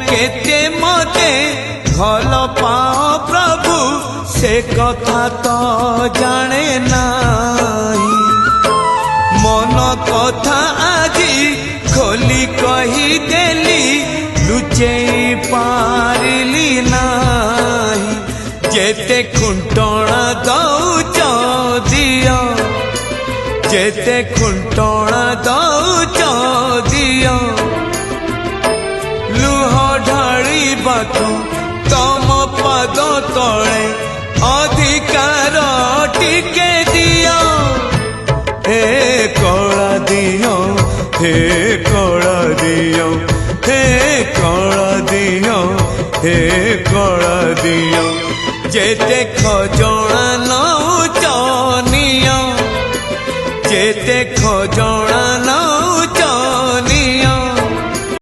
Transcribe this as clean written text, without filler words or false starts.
केते मते भल पाओ प्रभु से कथा तो जाने नाही। मन कथा आजी खोली कही देली लुचेई पारिली नाही। जेते खुंटणा दौच दियो जेते खुंटणा दौच दियो लुह ढाळिबाकू तम पद तले अधिकार टिके दियो। हे कला दियो हे कला दियो हे कला दियो हे कला दियो जेते खजणा न